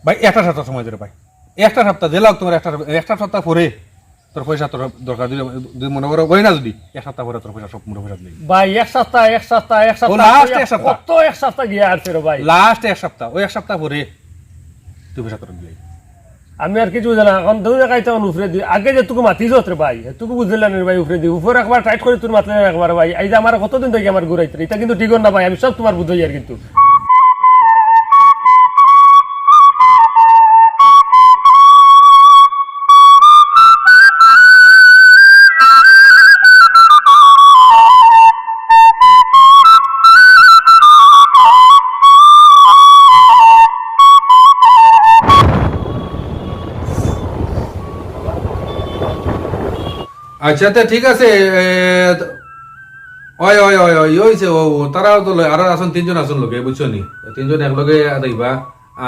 ভাই একটা সপ্তাহ সময় ধরে ভাই, একটা সপ্তাহ দিলাম তোমার, একটা সপ্তাহ পরে তোর পয়সা তোর দরকার, যদি মনে করো বই না, যদি এক সপ্তাহ পরে তোর পয়সা সব মুঠো পয়সা দিবি ভাই এক সপ্তাহ লাস্ট এক সপ্তাহ, কত এক সপ্তাহ গিয়ে আসছে রে ভাই। লাস্ট এক সপ্তাহ, ওই এক সপ্তাহ পরে তুই পয়সা তোর দিবি। আমি আর কিছু বুঝলাম এখন দু জায়গায় তখন উপরে দিই আগে যে তুকু মাতিস রে ভাই, তুকু বুঝলাম ভাই উপরে দিই উপরে একবার টাইট করে তুই মাতলেন একবার ভাই। এই যে আমার কতদিন থেকে আমার ঘুরাইতে, এটা কিন্তু ঠিক না ভাই, আমি সব তোমার বুঝাই আর কিন্তু। আচ্ছা তো ঠিক আছে, ওই ওই ওই ওই হয়েছে, ও তারাও তো আরো আসুন, তিনজন আসুন লোকে, বুঝছো নি, তিনজন একলগে দেখবা।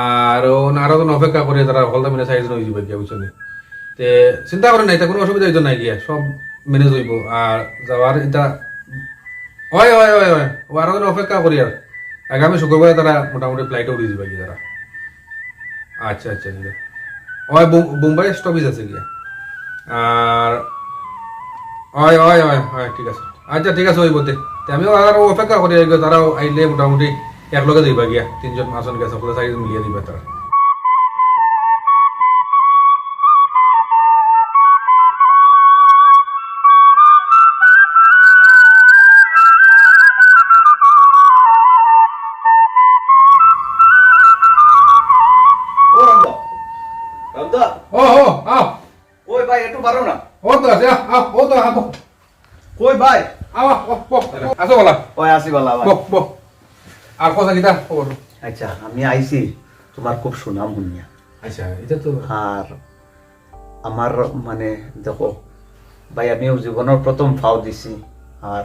আর আরো তো অপেক্ষা করে তারা হলদা মিলে সাইজ হয়ে যাবে গিয়া, বুঝছো নি। তে চিন্তা করেন না, এটা কোনো অসুবিধা হইতো নাই গিয়া, সব ম্যানেজ হইব। আর যাওয়ার এটা ওই ওই ওই ওই ও আরো দিন অপেক্ষা করি। আর আগামী শুক্রবারে তারা মোটামুটি ফ্লাইটে উড়ে যাবে গিয়া তারা। আচ্ছা আচ্ছা ঠিক আছে, ওই বোম্বাই স্টপেজ আছে গিয়া। আর হয় হয় হয় হয় ঠিক আছে, আচ্ছা ঠিক আছে, ওই বলতে আমিও আর অপেক্ষা করি, তারাও আইলে মোটামুটি একলগে দিবা গিয়া, তিনজন আসন গেছে সকলে সাইজ মিলিয়ে দিবা তারা। ও রামদা, রামদা, ও ও আও, ওই ভাই একটু বাড়ো না। ও তো আছে, আও ও তো আও, কই ভাই? আও ও আসো বলা, ওই আসি বালা ভাই। বো আর কথা কিটা খবর? আচ্ছা আমি আইছি তোমার খুব সুনাম শুনিয়া। আচ্ছা এটা তো আর আমার মানে দেখো ভাই, আমিও জীবনের প্রথম ফাও দিছি। আর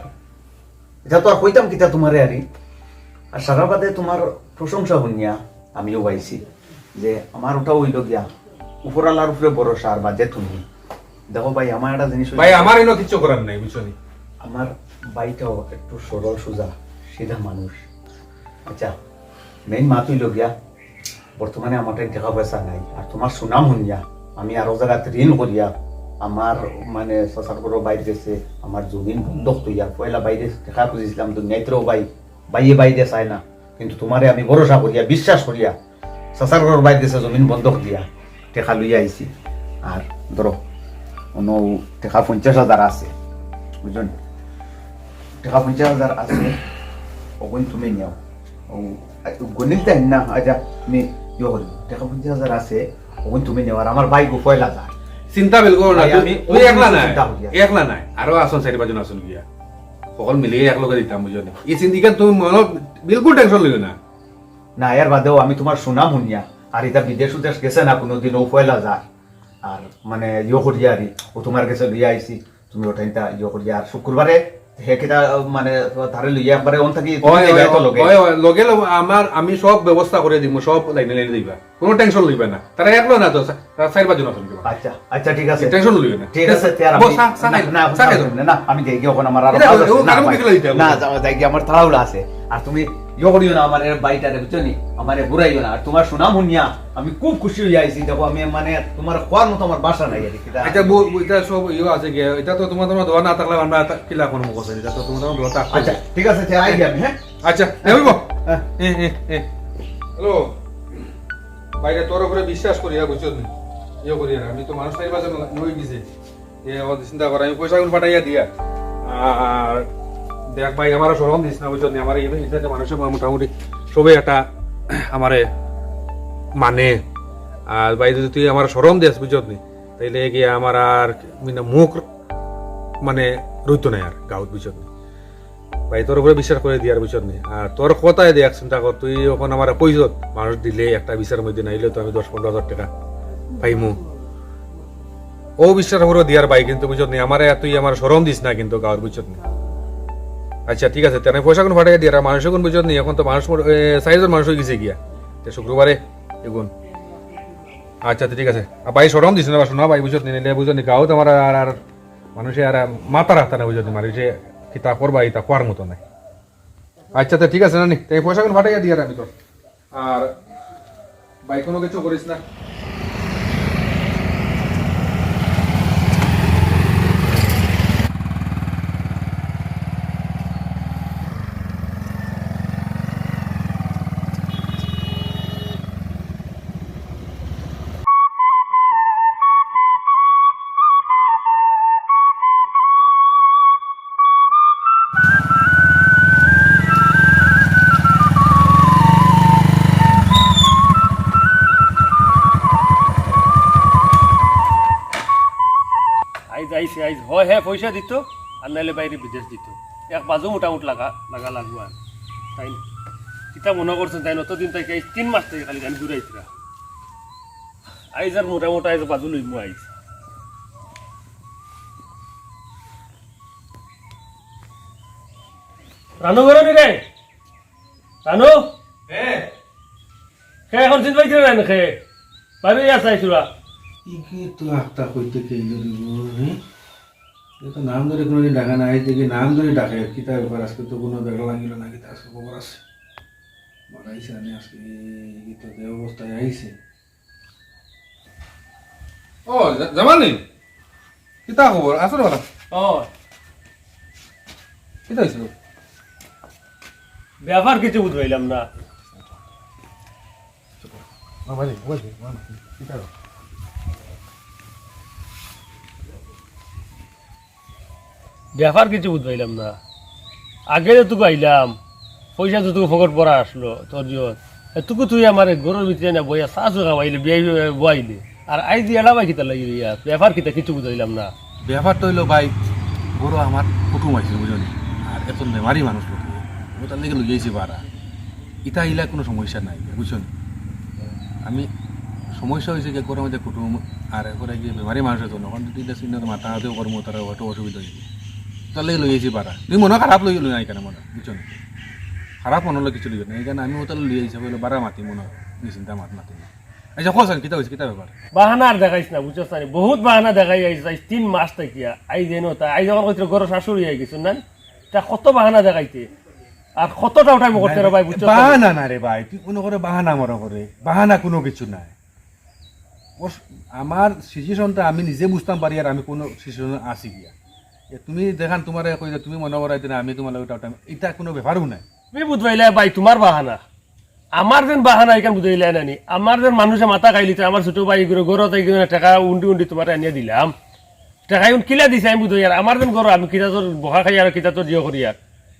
এটা তো আর কইতাম কিতা তোমারে আরি। আর সারা বাদে তোমার প্রশংসা শুনিয়া আমিও পাইছি যে আমার ওটা হইল গিয়া উপরালার উপরে ভরসা, আর বাদে তুমি দেখো ভাই আমার একটা জিনিস ভাই আমার এনো কিচ্ছু করার নাই, বুঝছো নি। আমার বাইটাও একটু সরল সোজা সিধা মানুষ। আচ্ছা মেইন মাত হইল গিয়া বর্তমানে আমার টাকা পয়সা নাই। আর তোমার সুনাম শুনিয়া আমি আরো জায়গাতে ঋণ করিয়া আমার মানে শশার বড় বাইরে গেছে, আমার জমিন বন্ধক তৈয়া পয়লা বাইরে দেখা খুঁজেছিলাম দুনিয়াতেও বাইয়ে বাইরে চায় না, কিন্তু তোমারে আমি ভরসা করিয়া বিশ্বাস করিয়া শশার বড় বাইরে গেছে জমিন বন্ধক দিয়া টেকা লইয়া আইছি। আর ধরো অন্য টেকা 50,000 আছে, বুঝলেন? টেকা 50,000 আছে, ওগুন তুমি নিও। ও গণিত দেন না, আচ্ছা তুমি ইয়ে করি টেকা 50,000 আছে, ওগুন তুমি নিও। আর আমার ভাই গো পয়লা যায় চিন্তা বিলকুল না, ভাই, আমি তুই একলা নাই, চিন্তা করি। একলা নাই, আরো আসুন 4-5 জন আসুন গিয়া, সকল মিলিয়ে একলগে দিতাম, বুঝছো নি। এই চিন্তিকা তুমি মনত বিলকুল টেনশন লইও না। না এর বাদেও আমি তোমার সুনাম শুনিয়া, আর এটা বিদেশ উদেশ গেছে না কোনোদিন, ও পয়লা যায়। আর মানে ইয়ে করিয়া আরি ও তোমার কাছে লইয়া আইছি, তুমি ওটা ইয়ে করিয়া। আর শুক্রবারে হেকেটা মানে তারে লইয়া একবারে অন থাকি লগে আমার আমি সব ব্যবস্থা করে দিব, সব লাইনে লাইনে দিবা, কোনো টেনশন লইবা না। তারা একলো না তো 4-5 জন আসুন গিয়া। আচ্ছা আচ্ছা ঠিক আছে, টেনশন লইও না, ঠিক আছে। না আমি যাই গিয়ে আমার আরো না যাই গিয়ে আমার তাড়াহুড়া আছে। আর তুমি ইয়ে করিও না আমার বাড়িটারে, বুঝছো নি, আমার ঘুরাইও না। আর তোমার সুনাম শুনিয়া আমি খুব খুশি হয়ে আইছি। দেখো আমি মানে তোমার খোয়ার মতো আমার বাসা নাই আর কি। এটা এটা সব ইয়ে আছে গিয়া, এটা তো তোমার দোয়া না থাকলে আমরা কিলা কোনো মুখ আছে, এটা তো তোমার দোয়া থাকবে। আচ্ছা ঠিক আছে, আই গিয়ে আমি। হ্যাঁ আচ্ছা হইব। হ্যালো বাইরে তোর উপরে বিশ্বাস করি, বুঝছো নি, ইয়ে করি। আমি তো মানুষ 4-5 জন হয়ে গেছে, চিন্তা করা আমি পয়সা গুলো পাঠাইয়া দিয়া। আর দেখ ভাই আমার সরম দিস না, বুঝছো নি, আমার এই মানুষের মোটামুটি সবে একটা আমারে মানে। আর ভাই যদি তুই আমার সরম দিস, বুঝছো নি, তাইলে গিয়ে আমার আর মুখ মানে রইতো নাই আর গাঁত, বুঝছো নি। ভাই তোর উপরে বিশ্বাস করে দিয়ার, বুঝছো নি। আর তোর কথাই দেখ, চিন্তা কর তুই ওখানে আমার কইছত মানুষ দিলে একটা বিচারের মধ্যে নাইলে তো আমি 10-15 হাজার টাকা পাইমু, ও বিশ্বাস করে দিয়ার ভাই। কিন্তু বুঝছো নি আমার তুই আমার সরম দিস না কিন্তু গাঁর, বুঝছো নি। আচ্ছা ঠিক আছে, তেনে পয়সা কোন ফাটাই দিয়ে মানুষ কোন, বুঝছো নি। এখন তো মানুষ 4 জন মানুষ হয়ে গেছে গিয়া, শুক্রবারে এগুন। আচ্ছা ঠিক আছে ভাই, সরম দিস না শোনা ভাই, বুঝছো নি, নিলে বুঝছো নি গাঁও তো আমার আর মানুষে আর মাথা রাখতা না, বুঝছো নি, মানুষে কিতা করবা এটা কোয়ার মতো নাই। আচ্ছা তো ঠিক আছে না নি, পয়সা কোন ফাটাইয়া দিয়ে আমি তোর। আর ভাই কোনো কিছু করিস না। আইজ আইসে আইজ হয় হ্যাঁ পয়সা দিত আর নাইলে বাইরে বিদেশ দিত এক বাজু মোটামুটি লাগা লাগবো আর তাই কিতা মনে করছেন তাই অতদিন থেকে এই 3 মাস থেকে খালি গান ঘুরাইছিলা আইজ আর মোটামুটি আইজ বাজু লইমু আইজ রানু ঘরে নি রে রানু খে এখন চিন্তা পাইছিল না খে বাইরে আসাইছিলা ইকে তো আখতা কইতে কে দিব হ্যাঁ এ তো নাম ধরে কোনোদিন ডাকা না আই থেকে নাম ধরে ডাকে কিতা ব্যাপার আজকে তো কোনো দেখা লাগিল না কিতা আজকে খবর আছে বাড়াইছে আমি আজকে কি তো দেহ অবস্থায় আইছে ও জামানি কিতা খবর আসলে বলা ও কিতা হইছিল ব্যাপার কিছু বুঝবাইলাম না ভাই ওই কিতা ব্যাপার কিছু বুঝবাইলাম না আগে যে তুকু আইলাম পয়সা তো তুকু ফকট পড়া আসলো তোর জিয়ত তুকু তুই আমার গরুর ভিতরে না বইয়া শাশু খাওয়াইলে বিয়ে বইলে আর আই দিয়ে এলাবাই কিতা লাগিল ইয়া ব্যাপার কিতা কিছু বুঝাইলাম না ব্যাপারটা হইলো ভাই বড় আমার কুটুম আছে বুঝলি আর এত বেমারি মানুষ লোক ও তার লেগে লইয়াছি বাড়া ইটা ইলা কোনো সমস্যা নাই বুঝছেন আমি সমস্যা হয়েছে কি করে মধ্যে কুটুম আর এরপরে গিয়ে বেমারি মানুষ হতো তখন যদি এটা চিন্তা মাথা হাতেও কর্ম তারা হয়তো অসুবিধা হয়েছে তার লেগে লইয়াছি বাড়া তুমি মনে খারাপ লই নাই কেন মনে বুঝছেন খারাপ মনে হলে কিছু লইবে না এই কারণে আমি ওটা লই আইসা বলে বাড়া মাতি মনে নিশ্চিন্তা মাতি না আচ্ছা কোথাও কিতা হয়েছে কিতা ব্যাপার বাহানা আর দেখাইছ না বুঝছ না বহুত বাহানা দেখাই আইস 3 মাস থাকিয়া আই যেন তা আই যখন কইতে গরু শাশুড়ি আই গেছ না তা কত বাহানা দেখাইতে আর কতটা উঠাই করতে রে ভাই বুঝছ বাহানা না রে ভাই তুই কোনো করে বাহানা মনে করে বাহানা কোনো কিছু নাই আমার সিচুয়েশনটা আমি নিজে বুঝতাম পারি আর আমি কোনো সিচুয়েশন আছি গিয়া তুমি দেখান তোমার কই তুমি মনে করাইতে না আমি তোমার ওটা এটা কোনো ব্যাপারও নাই তুমি বুঝবাইলে ভাই তোমার বাহানা আমার যেন বাহানা এখান বুঝাইলে নানি আমার যেন মানুষে মাথা খাইলিতে আমার ছোট ভাই গরত টাকা উন্ডি তোমার আনিয়ে দিলাম টাকা কিলা দিছে আমি বুঝাই আর আমার যেন গরো আমি কিতা তোর বহা খাই আর কিতা তোর জিও করি আর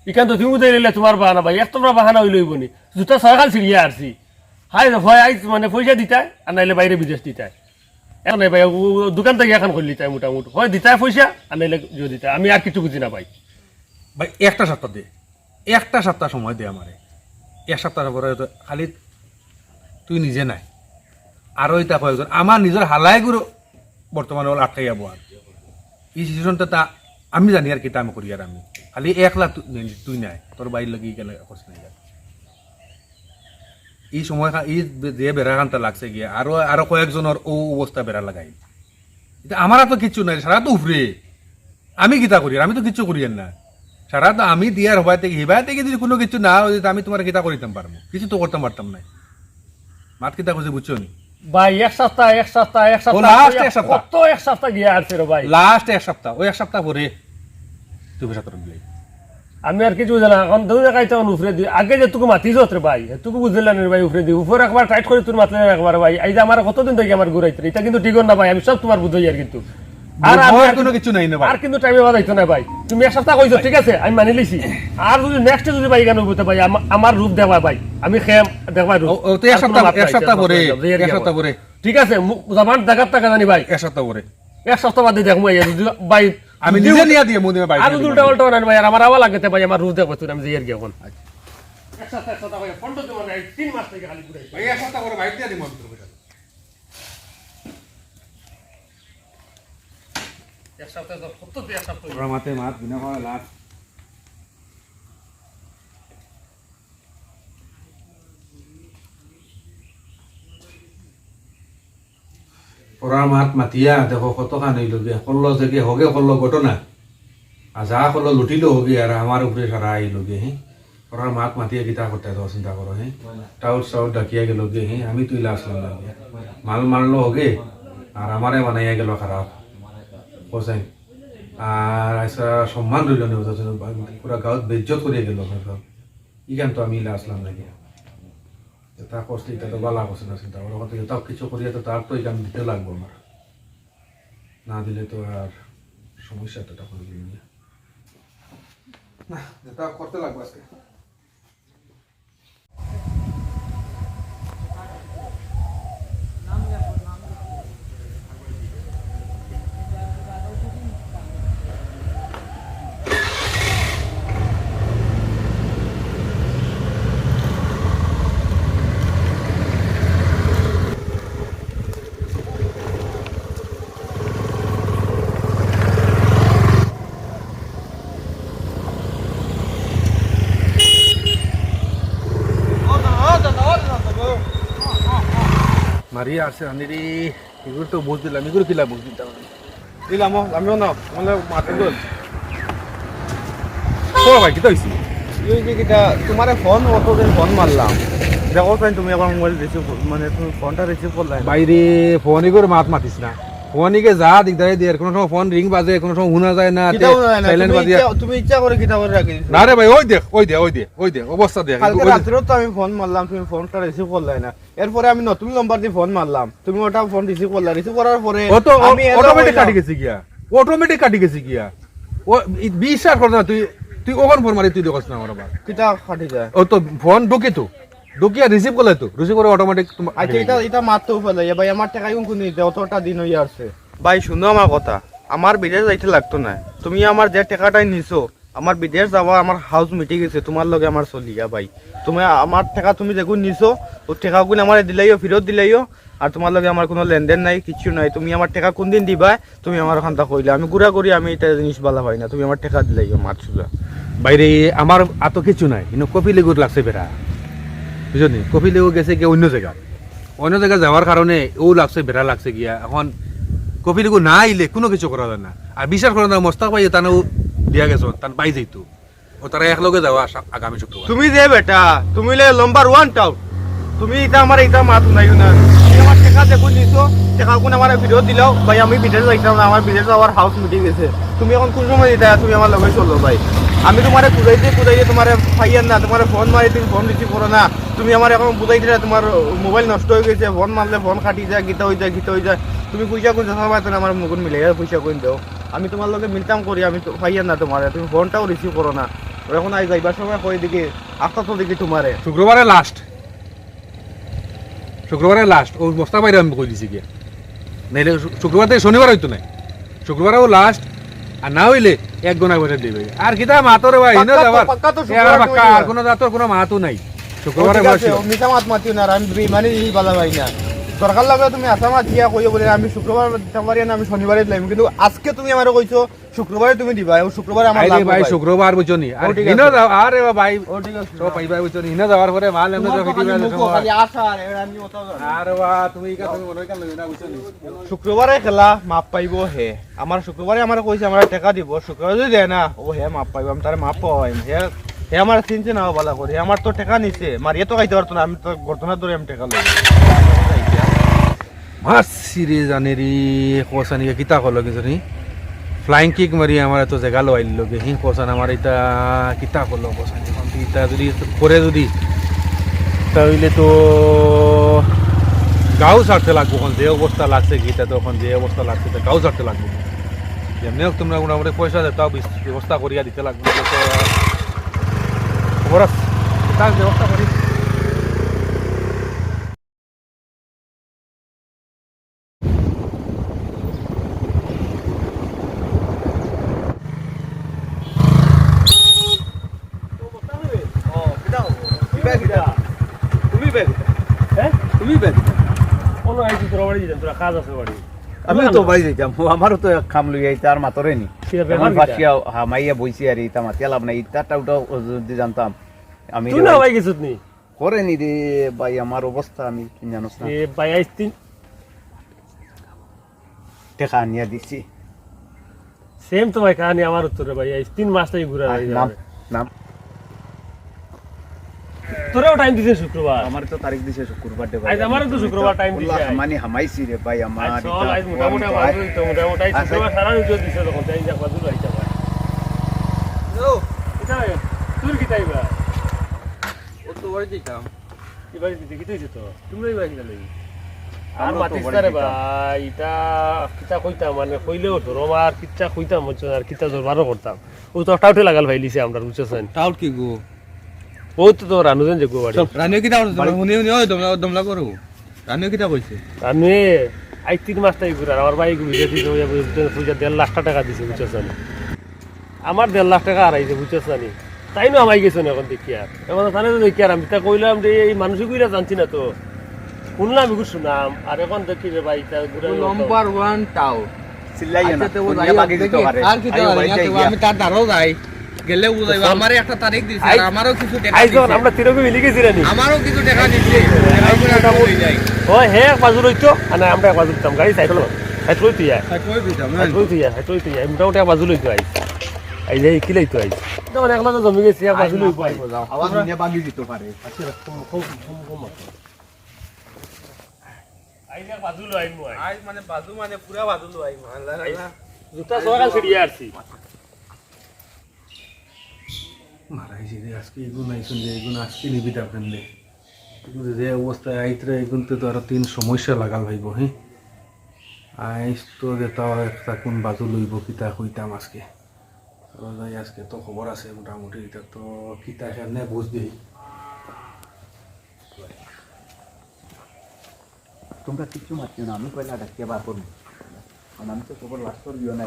এখান তো তুমি বুঝাই নিলে তোমার বাহানা ভাই এক তোমরা বাহানা হইলই বনি জুতা সকাল ছিড়িয়া আসছি হাই হয় আই মানে পয়সা দিতাই আর নাইলে বাইরে বিদেশ দিতাই এখন ভাই দোকান থেকে এখন করলি তাই মোটামুটি হয় দিতাই পয়সা আর নাইলে জিও দিতাই আমি আর কিছু বুঝি না ভাই ভাই একটা সপ্তাহ সময় দে আমারে এক সপ্তাহ পরে তো খালি তুই নিজে নাই আরও এটা কয়েকজন আমার নিজের হালাই গুলো বর্তমানে ওরা আটকাই যাবো আর এই সিচুয়েশনটা তা আমি জানি আর কিতা আমি করি আর আমি খালি 1 লাখ তুই নাই তোর বাইর লাগি গেলে খরচ নাই এই সময় এই যে বেড়া কান্তা লাগছে গিয়ে আরো কয়েকজনের ও অবস্থা বেড়া লাগাই এটা আমার তো কিচ্ছু নাই সারা তো উফরে আমি কিতা করি আমি তো কিচ্ছু করি না সারা তো আমি দিয়ার হবাই থেকে হিবাই থেকে যদি কোনো কিছু না হয় আমি তোমার কিতা করিতাম পারবো কিছু তো করতাম পারতাম না মাত কিতা করছে বুঝছো নি ভাই এক সপ্তাহ last এক সপ্তাহ। কত এক সপ্তাহ গিয়ে আসছে রে ভাই লাস্ট এক সপ্তাহ ওই এক সপ্তাহ পরে তুই পয়সা তোর দিলাই আমি আর কিছু জানা এখন দুই জায়গায় তখন উপরে দি আগে যে তুকু মাতিছ রে ভাই তুকু বুঝলেন রে ভাই উপরে দি উপরে একবার টাইট করে তুই মাতলেন একবার ভাই এই যে আমার কতদিন থেকে আমার ঘুরাইতে এটা কিন্তু ঠিক না ভাই আমি সব তোমার বুঝাই আর কিন্তু আর আমি আর কোনো কিছু নাই না ভাই আর কিন্তু টাইমে বাজাইতো না ভাই তুমি এক সপ্তাহ কইছো ঠিক আছে আমি মানি লিছি আর যদি নেক্সট যদি ভাই কেন বুঝতে ভাই আমার রূপ দেবা ভাই আমি খেম দেখবা রূপ ও তো এক সপ্তাহ পরে ঠিক আছে জামান দেখার টাকা জানি ভাই এক সপ্তাহ পরে এক সপ্তাহ বাদে দেখবো ভাই আমি নিজে নিয়ে দিয়ে মনে ভাই আর উল্টা উল্টা না ভাই আর আমার আওয়া লাগতে ভাই আমার রূপ দেখবো তুই আমি যাই আর কি এখন এক সপ্তাহ ভাই 15 দিন মানে 3 মাস থেকে খালি ঘুরাই ভাই এক সপ্তাহ পরে বাইক দিয়ে দিমু আমি তোর পয়সা এক সপ্তাহ তো কত দিয়ে এক সপ্তাহ ওরা মাতে মাত বিনা খাওয়া লাখ ওরা মাত মাতিয়া দেখো কতখান হইল গে করল থেকে হগে করল ঘটনা আর যা করলো লুটিল হগে আর আমার উপরে সারা আইল গে হ্যাঁ ওরা মাক মাতিয়ে কিতা করতে তো চিন্তা করো হ্যাঁ টাউট সাউট ডাকিয়া গেল গে হ্যাঁ আমি তুই আসলাম না মাল মারলো হোগে আর আমারে বানাইয়া গেল খারাপ হোসেন আর আইসা সম্মান রইল নি পুরা গাঁত বেজ্জত করিয়া গেল ইখান তো আমি আসলাম নাকি তা করছে এটা তো বালা করছে না চিন্তা করো থেকে তাও কিছু করিয়া তো তার তো এখান দিতে লাগবো আমার না দিলে তো আর সমস্যাটা তখন না যেটা করতে লাগবে আজকে মারিয়া আছে আনিরি এগুলো তো বুঝ দিলাম এগুলো কিলা বুঝ দিতাম দিলাম আমিও না মানে মাঠে গেল ও ভাই কি হইছে এই যে কিটা তোমারে ফোন অতদিন ফোন মারলাম দেখো তাই তুমি আমার মোবাইল রিসিভ মানে তুমি ফোনটা রিসিভ করলে বাইরে ফোনই করে মাত মাতিস না ফোনইকে যা দিকদারে দিয়ে কোনো সময় ফোন রিং বাজে কোনো সময় শোনা যায় না সাইলেন্ট বাজে তুমি ইচ্ছা করে কিটা করে রাখি না রে ভাই ওই দেখ অবস্থা দেখ কালকে রাত্রেও তো আমি ফোন মারলাম তুমি ফোনটা রিসিভ করলে না এরপরে আমি নতুন নাম্বার দিয়ে ফোন মারলাম তুমি ওটা ফোন রিসিভ করলে রিসিভ করার পরে ও তো আমি অটোমেটিক কাটি গেছি গিয়া ও বিশ্বাস কর না তুই ওখান ফোন মারি তুই দেখছ না আমার আবার কিটা ফাটি যায় ও তো ফোন ঢুকিয়া রিসিভ করলে তো রিসিভ করে অটোমেটিক আচ্ছা এটা মারতেও ফেলে ভাই আমার টাকা কোন দিতে অতটা দিন হয়ে আসছে ভাই শুনো আমার কথা আমার বিদেশ যাইতে লাগতো না তুমি আমার যে টাকাটাই নিছো আমার বিদেশ যাওয়া আমার হাউস মিটে গেছে তোমার লগে আমার চলিয়া ভাই তুমি আমার টাকা তুমি যেগুলো নিছো ও টাকাগুলো আমার দিলাইও ফেরত দিলাইও আর তোমার লগে আমার কোনো লেনদেন নাই কিছু নাই তুমি আমার টাকা কোন দিন দিবা তুমি আমার ওখানটা কইলে আমি গুড়া করি আমি এটা জিনিস ভালো পাই না তুমি আমার টাকা দিলাইও মারছুলা বাইরে আমার এত কিছু নাই কিন্তু কপি লেগুর লাগছে বেড়া বুঝলি কপি লেগু গেছে গিয়ে অন্য জায়গা যাওয়ার কারণে ও লাগছে বেড়া লাগছে গিয়া এখন কপি লেগু না আইলে কোনো কিছু করা যায় না আর বিশ্বাস করা না মস্তাক পাই তানেও দিয়া গেছ তান পাই যাইতো ও তারা একলগে যাওয়া আগামী শুক্রবার তুমি যে বেটা তুমি নাম্বার 1 টাউ তুমি এটা আমার এটা মাত নাই না তুমি আমার টাকা দেখুন নিছো টাকা কোন আমার ভিডিও দিলাও ভাই আমি বিদেশ যাইতাম না আমার বিদেশ যাওয়ার হাউস মিটিং গেছে তুমি এখন কোন সময় দিতা তুমি আমার লগে চলো ভাই আমি তোমারে বুঝাইতে তোমারে পাইয়ান না তোমারে ফোন মারি তুমি ফোন রিসিভ করো না তুমি আমার এখন বুঝাই দিলে তোমার মোবাইল নষ্ট হয়ে গেছে ফোন মারলে ফোন কাটি যায় গীতা হয়ে যায় তুমি পয়সা কোন যাওয়া পাইতো না আমার মুগুন মিলে পয়সা কোন দাও আমি তোমার লগে মিলতাম করি আমি তো পাইয়ান না তোমারে তুমি ফোনটাও রিসিভ করো না এখন আই যাইবার সময় কই দিকে আস্তা তো দিকে তোমারে শুক্রবারে লাস্ট ও বস্তা বাইরে আমি কই দিছি গিয়া নাইলে শুক্রবার থেকে শনিবার হইতো নাই শুক্রবারেও লাস্ট আর না হইলে এক গোনা করে দিবে আর কিতা মাতরে ভাই ইনো যাবার পাক্কা আর কোনো জাতর কোনো মাতও নাই শুক্রবারে বসে মিছা মাত মাতিও না আমি বেমানি বালা ভাই না সরকার লাগে তুমি আসামা দিয়া কইও বলে আমি শুক্রবার দিতে পারি না আমি শনিবারে দিলাম কিন্তু আজকে তুমি আমারে কইছো শুক্রবারে তুমি দিবা ও শুক্রবারে আমার লাগবে ভাই শুক্রবার বুঝনি আর ইনো যাও আরে ভাই ও ঠিক আছে তো পাইবা বুঝনি ইনো যাওয়ার পরে মাল এমন তো ফিটি খালি আশা আর এরা আমি ওটা আরে বাহ তুমি মনে কেন লই না বুঝনি শুক্রবারে খেলা মাপ পাইব হে আমার শুক্রবারে আমার কইছে আমার টাকা দিব শুক্রবারে যদি দেয় না ও হে মাপ পাইব আমি তারে মাপ পাইম হে আমার চিনছে না বালা করে আমার তো টাকা নিছে মারিয়ে তো খাইতে পারতো না আমি তো ঘটনা ধরে আমি টাকা লই মাছ সিরে জানেরি কোসানি কিতা হলো কিজনি ফ্লাইং কিক মারি আমার এত জায়গা লো আইল লগে হি কোসান আমার এটা কিতা হলো কোসানি এখন ইটা যদি করে যদি তাহলে তো গাও ছাড়তে লাগবো এখন যে অবস্থা লাগছে গীতা তখন যে অবস্থা লাগছে তো গাও ছাড়তে লাগবো যেমনি হোক তোমরা মোটামুটি পয়সা দেয় তাও ব্যবস্থা করিয়া দিতে লাগবে খবর আছে তার ব্যবস্থা করি আমি তো বাড়ি যাইতাম আমারও তো খাম লই আইতা আর মাতরে নি এখন ফাঁসিয়া হামাইয়া বইছি আর ইতা মাতিয়া লাভ নাই ইতাটা ওটাও যদি জানতাম আমি তুই না ভাই কিছু নি করে নি রে ভাই আমার অবস্থা আমি কি জানোস না এ ভাই আইস্তিন টাকা আনিয়া দিছি সেম তো ভাই কাহানি আমার উত্তরে ভাই আইস 3 মাস থেকে ঘুরা নাম নাম তোরেও টাইম দিছে শুক্রবার আমার তো তারিখ দিছে শুক্রবার দে আজ আমারও তো শুক্রবার টাইম দিছে মানে হামাইছি রে ভাই আমার আজ চল আজ মোটামুটি বাজু তো মোটামুটি শুক্রবার সারা উঠে দিছে তখন তাই যা বাজু আইতা ভাই ও এটা তোর কি তাইবা ও তো বাড়ি দিতাম এবারে দিতে কি হইছে তো তোমরাই বাকি গেলে আর মাতিস্তারে ভাই এটা কিতা কইতাম মানে কইলেও ধরো আর কিতা কইতাম হচ্ছে আর কিতা জোরবারও করতাম ও তো টাউটে লাগাল ভাই লিছে আমরা বুঝছেন টাউট কি গো ও তো রানুজন যে গো বাড়ি রানিও কিটা করছ শুনি শুনি ওই দমলা করো রানিও কিটা কইছে আমি আই 3 মাস তাই ঘুরে আমার ভাই ঘুরে দিতে হইয়া পূজা 1.5 লাখ টাকা দিছে বুঝছেন আমার 1.5 লাখ টাকা হারাইছে বুঝছেন তাই না আমাই গেছেন এখন দেখি আর এখন তাহলে তো দেখি আর আমি তা কইলাম যে এই মানুষ কইরা জানছি না তো শুনলাম আমি শুনাম আর এখন দেখি রে ভাই তা ঘুরে নাম্বার 1 টাউট চিল্লাই না আচ্ছা, তো ও দুনিয়া যাই হোক, বাকি দিতে দেখি, পারে আর কি তো আইও আর বাড়িতে ইয়া তো গিয়া। আমি তার ধারও যাই গেলে বুঝাইব আমারে একটা তারিখ দিছে আর আমারও কিছু টাকা আইজ দিছে আমরা তিরকে মিলি গেছি রে নি আমারও কিছু টাকা দিছে টাকা করে একটা বই যাই ও হে এক বাজু লইতো না আমরা এক বাজু দিতাম গাড়ি সাইকেল সাইকেল লইতো ইয়া কই দিতাম সাইকেল লইতো ইয়া মোটামুটি এক বাজু লইতো আইজ আইজ এই কি লইতো আইজ তখন একলা তো জমি গেছি এক বাজু লইতো আইজ আবার দুনিয়া বাকি দিতে পারে আইজ এক বাজু লই মই আজ মানে বাজু মানে পুরা বাজু লই মাল্লা জুতা সকাল ছিড়িয়ে আসছি মারাইছি রে আজকে এগুন আইসুন যে এগুন আজকে নিবি তাপেন রে এগুলো যে অবস্থায় আইতরে এগুনতে তো আরো 3 সমস্যা লাগাল ভাইব হ্যাঁ আইস তো যেতাও একটা কোন বাজু লইব কিতা কইতাম আজকে যাই আজকে তো খবর আছে মোটামুটি এটা তো কিতা কেমনে বুঝ দিই তোমরা কিছু মাতিও না আমি পয়লা ডাকিয়ে বার করবো আমি তো খবর লাস্ট করে দিও না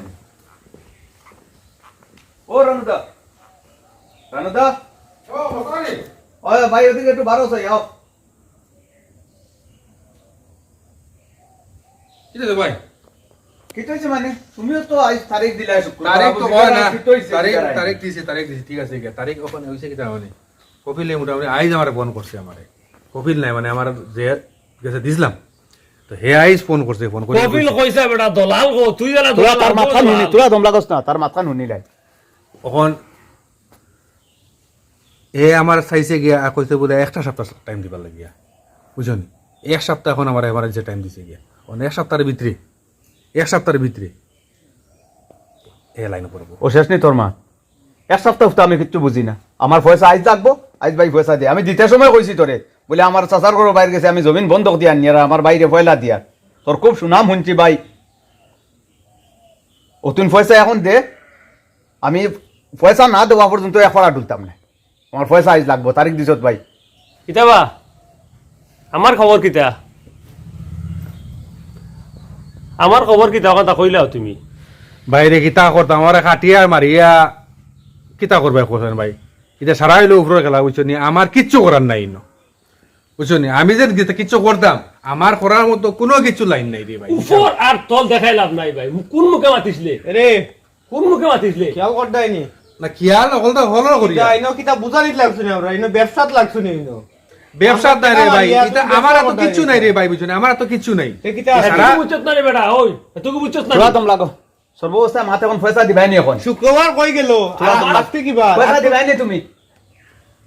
ও রানুদা রানুদা ও বসানি ওই ভাই ওদিকে একটু বারো চাই আও কি রে ভাই কি হয়েছে মানে তুমিও তো আজ তারিখ দিলা তারিখ তো হয় না তারিখ তারিখ তারিখ দিছে ঠিক আছে তারিখ ওখানে হইছে কিটা মানে কপিলে মোটামুটি আইজ আমার ফোন করছে আমারে কপিল নাই মানে আমার যে গেছে দিছিলাম তো হে আইজ ফোন করছে ফোন করে কপিল কইছা বেটা দলাল গো তুই জানা তোরা তার মাথা নুনি তোরা দম লাগস না তার মাথা নুনি লাই এখন এ আমার চাইছে গিয়া কইছে বলে একটা সপ্তাহ টাইম দিবার লাগিয়া বুঝছেন এক সপ্তাহ এখন আমার এবারে যে টাইম দিছে গিয়া এক সপ্তাহের ভিতরে এ লাইন পড়বো ও শেষ নেই তোর মা এক সপ্তাহ তো আমি কিচ্ছু বুঝি না আমার পয়সা আজ লাগবো আজ ভাই পয়সা দিয়ে আমি দিতে সময় কইছি তোরে বলে আমার চাচার ঘর বাইরে গেছে আমি জমিন বন্ধক দিয়া নিয়ে আমার বাইরে পয়লা দিয়া তোর খুব সুনাম শুনছি ভাই ও তুই পয়সা এখন দে আমি পয়সা না দেওয়া পর্যন্ত এফারা তুলতাম না আমার পয়সা আজ লাগবো তারিখ দিছত ভাই কিতাবা আমার খবর কিতা আমার খবর কিতা কথা কইলাও তুমি বাইরে কিতা করতাম আমার কাটিয়া মারিয়া কিতা করবে কোথায় ভাই এটা সারা হইলো উপরে খেলা বুঝছো নি আমার কিচ্ছু করার নাই ন বুঝছো নি আমি যে কিচ্ছু করতাম আমার করার মতো কোনো কিছু লাইন নাই রে ভাই উপর আর তল দেখাই লাভ নাই ভাই কোন মুখে মাতিসলে রে কোন মুখে মাতিসলে খেয়াল করদাইনি না কিয়াল হল তো হলো করি কিতা ইনো কিতা বুঝানিত লাগছো না আমরা ইনো ব্যবসাত লাগছো না ইনো ব্যবসা নাই রে ভাই ইয়া এটা তুমি আমার ব্যবসা তো কিচ্ছু নাই রে ভাই বুঝছো নি আমার তো কিচ্ছু নাই এ কিতা তুই বুঝছত না রে বেটা ওই তুই বুঝছত না তোরা দম লাগো সর্ববস্থায় মাথা এখন পয়সা দিবাই নি এখন শুক্রবার কই গেল আজকে কিবা পয়সা দিবাই নি তুমি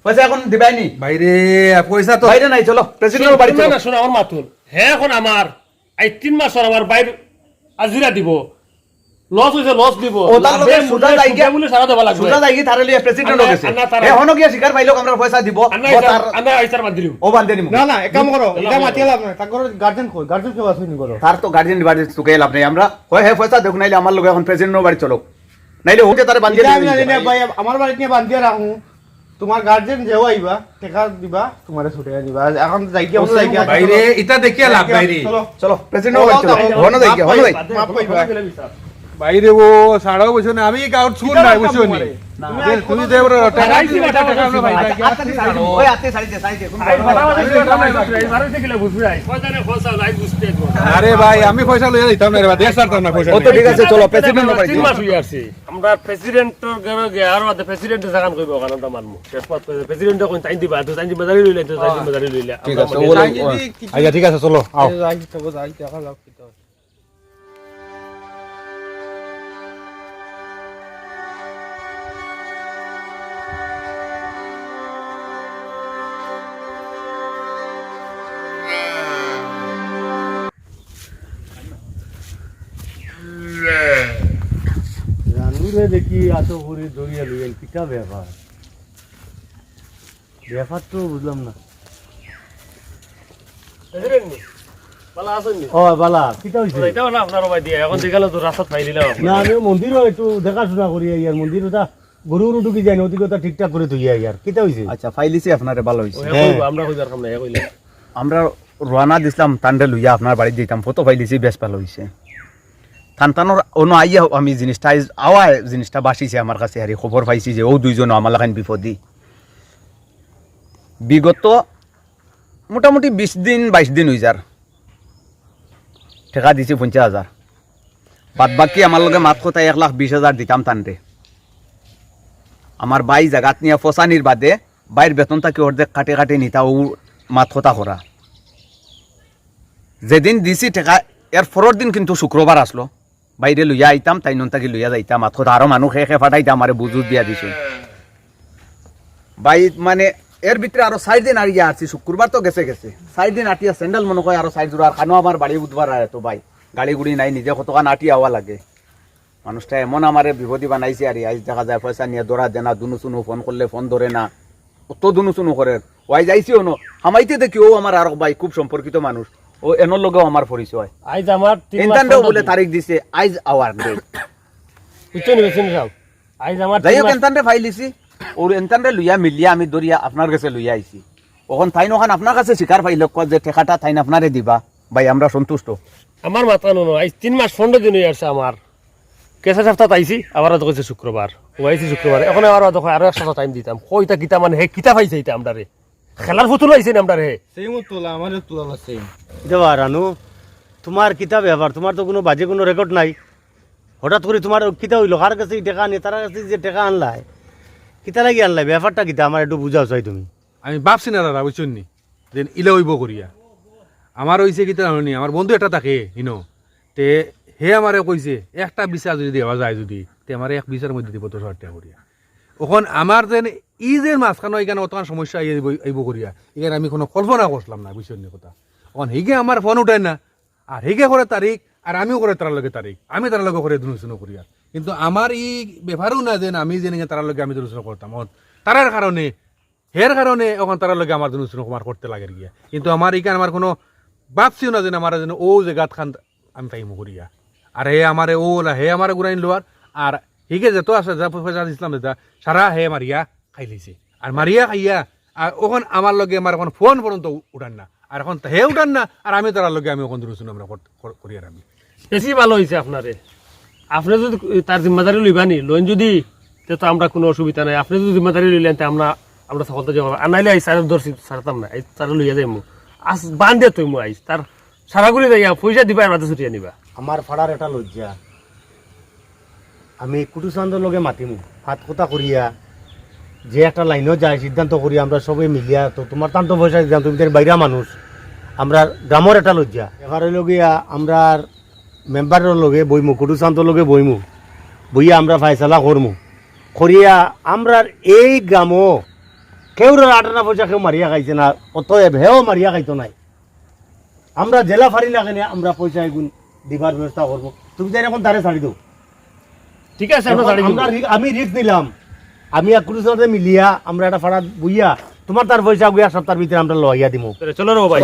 পয়সা এখন দিবাই নি বাইরে পয়সা তো বাইরে নাই চলো প্রেসিডেন্টের বাড়ি চলো না শোনা আমার মাতুল হ্যাঁ এখন আমার এই 3 মাস আমার বাইর আজিরা দিব লস হইছে লস দিব ও তার লগে সুদা যাই গিয়া বলে সারা দেবা লাগবে সুদা যাই গিয়া তারে লিয়া প্রেসিডেন্ট আন্না- গেছে আন্না তারা- এখনো গিয়া শিকার পাইলো আমরা পয়সা দিব ও তার- আমরা আইসার বাদ দিলু ও বান্ধে নিমু না না এক কাম করো এটা মাতিয়ে লাভ নাই তাকর গার্জেন কই গার্জেন কেউ আসুনি করো তার তো গার্ডিয়ান বাড়ি তোকে লাভ নাই আমরা হয় হে পয়সা দেখুন নাইলে আমার লগে এখন প্রেসিডেন্টের বাড়ি চলো নাইলে ওকে তারে বান্ধে এটা আমি জানি না ভাই আমার বাড়িতে নিয়ে বান্ধিয়ে রাখুন তোমার গার্জেন যেও আইবা টাকা দিবা তোমারে ছুটে দিবা এখন যাই কি আমরা যাই কি বাইরে এটা দেখিয়া লাভ বাইরে চলো চলো প্রেসিডেন্টের বাড়ি চলো হনো যাই গিয়া হনো যাই মাপ পাইবা বাইরে ও সাড়াও বুঝছো না আমি কাউট শুন নাই বুঝছো নি তুমি যে টাকা আইছি বেটা, টাকা দিছি ভাই। ওই আতে সাইডে সাইডে কোন আরে ভাই আমি পয়সা লইয়া দিতাম না রে ভাই দেশ ছাড়তাম না পয়সা ও তো ঠিক আছে চলো প্রেসিডেন্টের বাড়ি 3 মাস হই আছে আমরা প্রেসিডেন্টর ঘরে গে আর ওতে প্রেসিডেন্টের জাগান কইব কারণ তা মানমু শেষ পাত প্রেসিডেন্ট কোন টাইম দিবা তো টাইম বাজারি লইলে তো টাইম বাজারি লইলে ঠিক আছে আচ্ছা ঠিক আছে চলো আও যাই তো যাই টাকা লাভ কিতা মানুষে দেখি এত করে দরিয়া লইয়েন কিটা ব্যাপার ব্যাপার তো বুঝলাম না ভালো আছেন নি? ও বালা কিটা হইছে এটাও না আপনার ভাই দিয়ে এখন দেখালো তো রাস্তা পাই দিলাম না আমি মন্দিরও একটু দেখাশোনা করি ইয়ার মন্দিরটা গরু ঢুকি যায় নদীকতা ঠিকঠাক করে তুই ইয়ার কিটা হইছে আচ্ছা ফাইলিছি আপনারে ভালো হইছে আমরা কইবার কাম নাই কইলে আমরা রওনা দিছিলাম তান্ডে লইয়া আপনার বাড়ি যেতাম ফটো ফাইলিছি বেশ ভালো হইছে থানতানোর অন্য আইয়া আমি জিনিসটা আওয়া জিনিসটা বাসিছে আমার কাছে আর খবর পাইছি যে ও দুইজন আমার লাগান বিপদী বিগত মোটামুটি 20 দিন 22 দিন হই যার টাকা দিছি 50,000 বাদ বাকি আমার লগে মাত কথায় 1,20,000 দিতাম তান্ডে আমার বাই জাগাত নিয়ে ফসানির বাদে বাইর বেতন থাকি অর্ধেক কাটে কাটে নিতা ও মাত কথা করা যেদিন দিছি টাকা এর পরের দিন কিন্তু শুক্রবার আসলো বাইরে লইয়া আইতাম তাই নন তাকি লইয়া যাইতাম মাত কথা আরো মানুষ খেয়ে ফাটাইতাম আরে বুঝুত দিয়া দিছো বাই মানে এর ভিতরে আরো 4 দিন আরিয়া আছি শুক্রবার তো গেছে গেছে 4 দিন আটিয়া স্যান্ডেল মনে হয় আরো 4 জোড়া খানো আমার বাড়ি বুধবার আর তো ভাই গাড়ি গুড়ি নাই নিজে কতখান আটি আওয়া লাগে মানুষটা এমন আমারে বিপদী বানাইছে আর আজ দেখা যায় পয়সা নিয়ে দৌড়া দেনা দুনু শুনু ফোন করলে ফোন ধরে না অত দুনু শুনু করে ওয়াই যাইছিও ন হামাইতে দেখি ও আমার আর ভাই খুব সম্পর্কিত মানুষ ও এনর লগেও আমার পরিচয় আইজ আমার 3 মাস এনতান্ডেও বলে তারিখ দিছে আইজ আওয়ার ডে বুঝছেন বেছেন সব আইজ আমার যাই হোক এনতান্ডে ফাইলিছি ওর এনতান্ডে লইয়া মিলিয়া আমি দরিয়া আপনার কাছে লইয়া আইছি ওখান থাইন ওখান আপনার কাছে শিকার পাইল যে ঠেকাটা থাইন আপনারে দিবা ভাই আমরা সন্তুষ্ট আমার মাথা নো আইজ 3 মাস 15 দিন হয়ে আসছে আমার কেসা সপ্তাহ আইছি আবার তো কইছে শুক্রবার ও আইছি শুক্রবার এখন আবার দেখো আরো এক সপ্তাহ টাইম দিতাম কইটা কিতা মানে হে কিতা পাইছে এটা আমরারে খেলার ফুতুল আইছে না আমরারে সেম তোলা আমারও তোলা সেম দেবা রানু তোমার কিতা ব্যাপার তোমার তো কোনো বাজে কোনো রেকর্ড নাই হঠাৎ করে তোমার কিতা হইলো কার কাছে টাকা নিয়ে তার কাছে যে টাকা আনলাই কিতা লাগি আনলাই ব্যাপারটা কিতা আমার একটু বুঝাও চাই তুমি আমি ভাবছি না দাদা বুঝছেন নি দেন ইলে হইব করিয়া আমার হইছে কি জানি আমার বন্ধু এটা থাকে হিনো তে হে আমারে কইছে একটা বিচার যদি দেওয়া যায় যদি তে আমার এক বিচার মধ্যে দিব 10,000 টাকা করিয়া ওখন আমার যেন ই যে মাঝখানে এখানে অতখান সমস্যা আইব করিয়া এখানে আমি কোনো কল্পনা করলাম না বুঝছেন নি কথা ওখান হিগে আমার ফোন উঠায় না আর হিগে করে তারিখ আর আমিও করে তার লগে তারিখ আমি তার লগে করে দুনুসুনো করিয়া কিন্তু আমার ই ব্যাপারও না যেন আমি যেন তার লগে আমি দুনুসুনো করতাম তারার কারণে হের কারণে ওখান তার লগে আমার দুনুসুনো আমার করতে লাগে গিয়া কিন্তু আমার এখানে আমার কোনো ভাবছিও না যেন আমার যেন ও জায়গাত খান আমি পাইমু করিয়া আর হে আমারে ও হে আমারে ঘুরাইন লোয়ার আর হিগে যেত আছে যা পয়সা দিছিলাম যেটা সারা হে মারিয়া খাই লিছে আর মারিয়া খাইয়া আর ওখান আমার লগে আমার এখন ফোন পর্যন্ত উঠান না আর এখন হে উঠান না আর আমি তার লগে আমি ওখান দুনুসুনো আমরা করি আর আমি বেশি ভালো হয়েছে আপনারে আপনি যদি তার জিম্মাদারি লইবানি লোন যদি তো আমরা কোনো অসুবিধা নাই আপনি যদি জিম্মাদারি লইলেন আমরা সকলতে যাবো আর নাইলে আইস সারা দর্শি সারতাম না তারা লইয়া যাইমু আজ বান দিয়ে তুই আইস তার সারাগুলি যাইয়া পয়সা দিবা রাতে ছুটিয়ে নিবা আমার ফাড়ার এটা লজ্জা আমি কুটুসান্দর লগে মাতিমু হাত কথা করিয়া যে একটা লাইনও যায় সিদ্ধান্ত করি আমরা সবাই মিলিয়া তো তোমার তান্ত পয়সা দিতাম তুমি তার বাইরা মানুষ আমরা গ্রামের একটা লজ্জা এবার হইল গিয়া আমরা মেম্বারের লগে বইমু কুটুসান্তর লগে বইমু বইয়া আমরা ফাইসালা করমু করিয়া আমরা এই গ্রামও কেউ আটানা পয়সা কেউ মারিয়া খাইছে না অতএব হেও মারিয়া খাইতো নাই আমরা জেলা ফারি লাগে না আমরা পয়সা এগুন দিবার ব্যবস্থা করবো তুমি যাই এখন তারে ছাড়ি দাও ঠিক আছে আমরা ছাড়ি দিব। আমি রিস্ক নিলাম আমি এক কুড়ির সাথে মিলিয়া আমরা একটা ফাড়া বুইয়া তোমার তার পয়সা গুয়া সপ্তাহের ভিতরে আমরা লইয়া দিব তাহলে চলো রে ভাই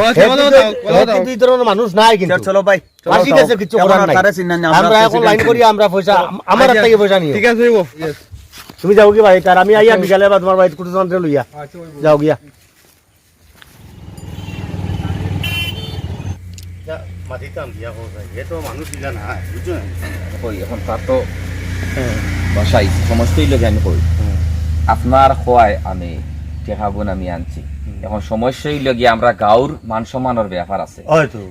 কিন্তু এই ধরনের মানুষ নাই কিন্তু চলো ভাই আর ঠিক আছে কিছু করার নাই আমরা এখন লাইন করি আমরা পয়সা আমার হাত থেকে পয়সা নিও ঠিক আছে তুমি যাও কি ভাই তার আমি আইয়া বিকালে বা তোমার ভাই কুড়ির সাথে লইয়া যাও গিয়া মাতিতাম বিয়া করবো এ তো মানুষ ইলা না বুঝছো কই এখন তার তো বাসাই সমস্তই লোক আমি কই আপনার খোয়ায় আমি টেকাগুন আমি আনছি এখন সমস্যাই লগিয়ে আমরা গাঁর মান সম্মানের ব্যাপার আছে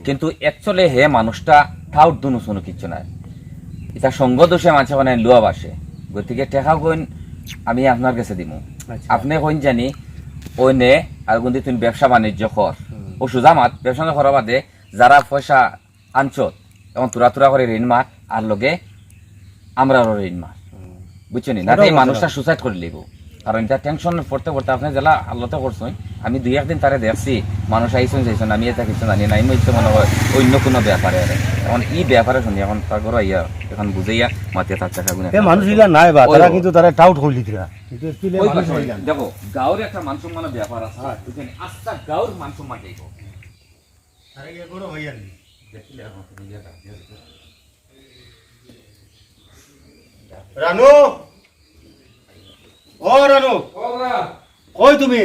কিন্তু একচুয়ালি হে মানুষটা ঠাউট দুনু শুনো কিচ্ছু নাই এটা সঙ্গ দোষে মানুষ মানে লোয়া বাসে গতিকে টেকাগুন আমি আপনার কাছে দিব আপনি কইন জানি ওই নে আর গুন্দি তুমি ব্যবসা বাণিজ্য কর ও সুজামাত ব্যবসা করা বাদে যারা পয়সা আনছত এবং তুরা করে ঋণ মার আর লগে আমরাও ঋণ মার বুঝছো নি না এই মানুষটা সুসাইড করে লিব কারণ এটা টেনশন পড়তে পড়তে আপনি জেলা আল্লাহতে করছেন আমি 2-1 দিন তারে দেখছি মানুষ আইসন যাইছেন আমি এটা কিছু জানি না আমি হচ্ছে মনে হয় অন্য কোনো ব্যাপারে আর এখন এই ব্যাপারে শুনি এখন তার ঘর আইয়া এখন বুঝাইয়া মাতে তার টাকা গুনে মানুষ ইলা নাই বা তারা কিন্তু তারা টাউট হইলি দিরা কিন্তু actually ওই মানুষ কথা হইলা না। দেখো গাঁওর একটা মান সম্মানের ব্যাপার আছে বুঝছেন আস্থা গাঁওর মান সম্মান দেখো তারা কি করো হইয়া নি রানু ও রানু কই তুমি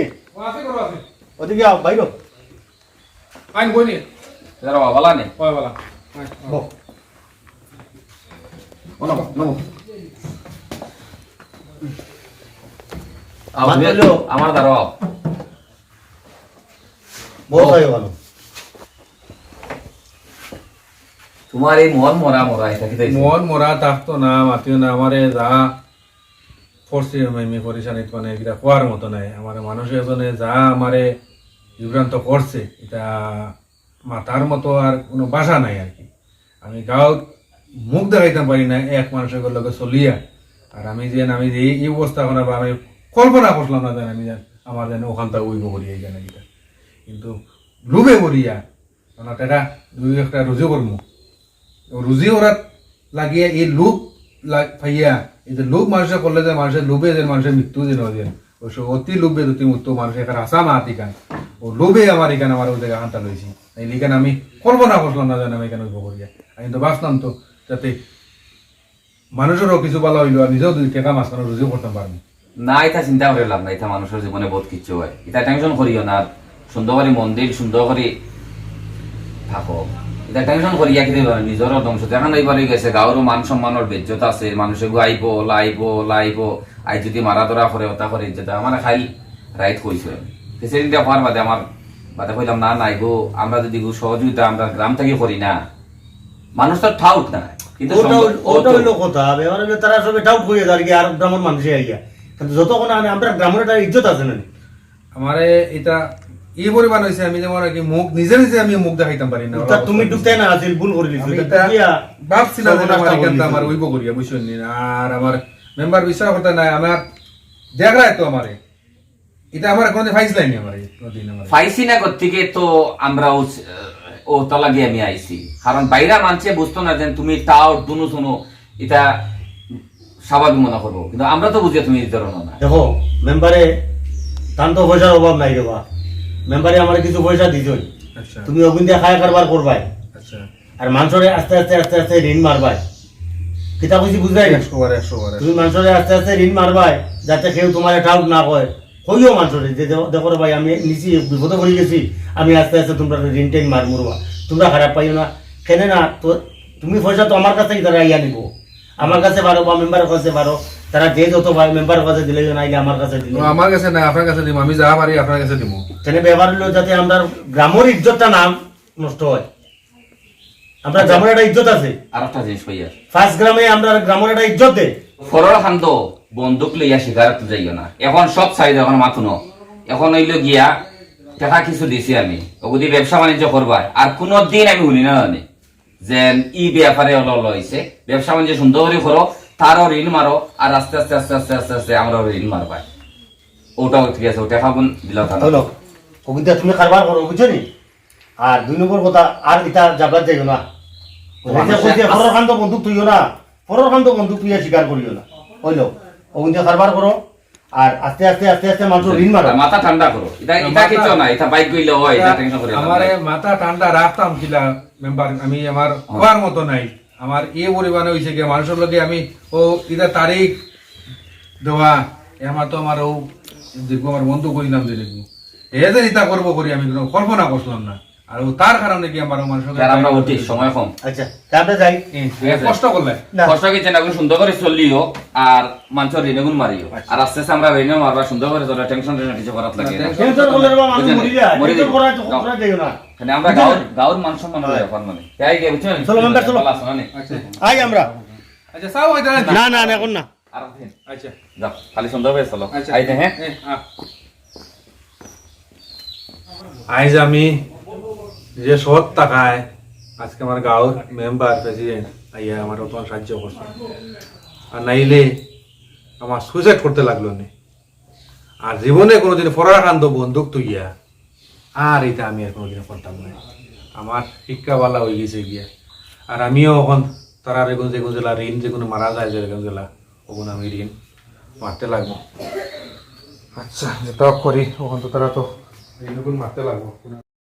ওদিকে আও বাইরো আইন বইনি যারা বালা নেই হয় বলা বহ আমার দাঁড়াও বহ হয় ভালো তোমার এই মন মরা মরা এটা কি মন মরা থাকতো না মাতিও না আমারে যা ফোর্সি আমি পরিশানিত মানে এটা কোয়ার মতো নাই আমার মানুষ এজনে যা আমারে বিভ্রান্ত করছে এটা মাথার মতো আর কোনো বাসা নাই আর কি আমি গাঁৱত মুখ দেখাইতাম পারি না এক মানুষের লগে চলিয়া আর আমি যে এই অবস্থাখানে বা আমি কল্পনা করলাম না যেন আমি যেন আমার যেন ওখানটা উইব করি এই জানা গিটা কিন্তু লোভে করিয়া ওনার এটা 2-1টা রুজু করমু রুজি ওরাত লাগিয়ে এই লোভ ফাইয়া এই যে লোভ মানুষে করলে যে মানুষের লোভে যে মানুষের মৃত্যু যে নয় অবশ্য অতি লোভে অতি মৃত্যু মানুষের এখানে আসা না আতিকান ও লোভে আমার এখানে আমার ওই জায়গায় হান্তা লইছি এইখানে আমি কল্পনা করলাম না যেন আমি এখানে উইব করিয়া আমি তো বাঁচলাম তো যাতে মানুষেরও কিছু ভালো হইলো আর নিজেও 2 টাকা মাঝখানে রুজিও করতে পারবো না এটা চিন্তা করে লাভ না এটা মানুষের জীবনে বহুত কিছু হয় এটা টেনশন করিও না সুন্দর করে মন্দির সুন্দর করে থাকো এটা টেনশন করিয়া কি নিজেরও ধ্বংস দেখা নাই পারি গেছে গাঁৱৰো মান সম্মানৰ বেজ্জত আছে মানুষে আইব লাইব আই যদি মারা ধরা করে ওটা করে যেটা আমার খাইল রাইট কইছে সেদিন দিয়া হওয়ার বাদে আমার বাদে কইলাম না নাইব আমরা যদি সহযোগিতা আমরা গ্রাম থেকে করি না মানুষ তো ঠাউট না কিন্তু ওটা হইলো কথা এবার হইলো তারা সবে টাউট হয়ে যায় আর গ্রামের মানুষে আইয়া কিন্তু যতক্ষণ আমরা গ্রামের একটা ইজ্জত আছে না আমারে এটা এই পরিমাণ হয়েছে আমি যেমন আর কি মুখ নিজে নিজে আমি মুখ দেখাইতাম পারি না তা তুমি ঢুকতে না আছিল ভুল করে দিছো আমি এটা দিয়া ভাবছিলাম যে সর্বনাশ আমার করে এখানটা দিছো। আমার উইব করিয়া বুঝছেন নি আর আমার মেম্বার বিশ্বাস করতে নাই আমার দেখ রায় তো আমারে এটা আমার কোনো ফাইজ লাইনি আমার কোনদিন আমার ফাইসি না থেকে তো আমরা ও তলা গিয়ে আমি আইছি কারণ বাইরা মানছে বুঝতো না যে তুমি তাও দুনো শুনো এটা স্বাভাবিক মনে করবো কিন্তু আমরা তো বুঝি তুমি এই ধরনের না দেখো মেম্বারে তান তো পয়সার অভাব নাই রে বা মেম্বারে আমার কিছু পয়সা দিছই আচ্ছা তুমি ওগুন দিয়ে খায় কারবার করবাই আচ্ছা আর মানুষরে আস্তে আস্তে আস্তে আস্তে ঋণ মারবাই কিতা বুঝি বুঝাই না 100 তুমি মানুষরে আস্তে আস্তে ঋণ মারবাই যাতে কেউ তোমার টাউট না কয় কইও মানুষরে যে দেখো রে ভাই আমি নিচি বিপদে পড়ে গেছি আমি আস্তে আস্তে তোমরা ঋণ টেন মার মুরবা তোমরা খারাপ পাইও না কেন না তো তুমি পয়সা তো আমার কাছেই তারা ইয়া নিব আমার কাছে বারো বা মেম্বারের কাছে বারো তারা যে যত মেম্বারের কাছে দিলে নাইলে আমার কাছে দিলে আমার কাছে না আপনার কাছে দিব আমি যা পারি আপনার কাছে দিব তেনে ব্যবহার হলো যাতে আমরা গ্রামের ইজ্জতটা নাম নষ্ট হয় আমরা গ্রামের একটা ইজ্জত আছে আর একটা জিনিস কইয়া ফার্স্ট গ্রামে আমরা গ্রামের একটা ইজ্জত দে ফরর খান্দ বন্দুক লইয়া শিকারত যাইও না এখন সব সাইড এখন মাথুনো এখন হইল গিয়া টাকা কিছু দিছি আমি ওগুদি ব্যবসা বাণিজ্য করবা আর কোনো দিন আমি শুনি না জানি যে ই ব্যাপারে হইছে ব্যবসা বাণিজ্য সুন্দর করে করো তারও ঋণ মারো আর আস্তে আস্তে আস্তে আস্তে আস্তে আস্তে আমরা ঋণ মারবা ওটাও ঠিক আছে ওটা খাবুন দিলাম হলো কবিতা তুমি কারবার করো বুঝছো নি আর 2 নম্বর কথা আর এটা জাবলাত যাইও না ফরর খান তো বন্দুক তুইও না ফরর খান তো বন্দুক তুইয়া স্বীকার করিও না হইলো ওগুন কারবার করো আর আস্তে আস্তে আস্তে আস্তে মানুষ ঋণ মারো মাথা ঠান্ডা করো এটা কিছু না এটা বাইক গইলে হয় এটা টেনশন করে আমারে মাথা ঠান্ডা রাখতাম কিলা মেম্বার আমি আমার হওয়ার মতো নাই আমার এই পরিমাণে হয়েছে কি মানুষের লগে আমি ও এটা তারিখ দেওয়া আমার তো আমার ও দেখবো আমার বন্ধু করিলাম যে দেখবো এ যে ইতা করবো করি আমি কোনো কল্পনা করছিলাম না আর ও তার কারণে কি আমার মানুষের আর আমরা উঠি সময় কম আচ্ছা তাহলে যাই কষ্ট করলে কষ্ট কিছু না সুন্দর করে চললিও আর মানুষের ঋণগুণ মারিও আর আস্তে আস্তে আমরা ঋণ মারবা সুন্দর করে তোরা টেনশন কিছু করাত লাগে টেনশন করলে রে মানুষ মরি যায় মরে টেনশন যাবে। করা তো করা যাইও না মানে আমরা গাঁওর মান সম্মান ব্যাপার মানে তাই কি বুঝছেন চলো, মেম্বার, চলো। আচ্ছা আই আমরা আচ্ছা সাও হইতা না না না এখন না আর দিন আচ্ছা যাও খালি সুন্দর করে চলো আচ্ছা আইতে হ্যাঁ আইজ আমি যে সৎ টাকায় আজকে আমার গাঁৱৰ মেম্বার প্রেসিডেন্ট আইয়া আমার অত সাহায্য করছে আর নাইলে আমার সুইসাইড করতে লাগলো নি আর জীবনে কোনোদিন পরাকান্ত বন্দুক তুইয়া আর এটা আমি আর কোনোদিন করতাম না। আমার শিক্ষাবালা হয়ে গেছে গিয়া, আর আমিও এখন তারা যে গুঞ্জলা ঋণ যে কোনো মারা যায় যে গুঞ্জলা ওখানে আমি ঋণ মারতে লাগবো। আচ্ছা যেটা করি ওখান তো তারা তো ঋণ মারতে লাগবো।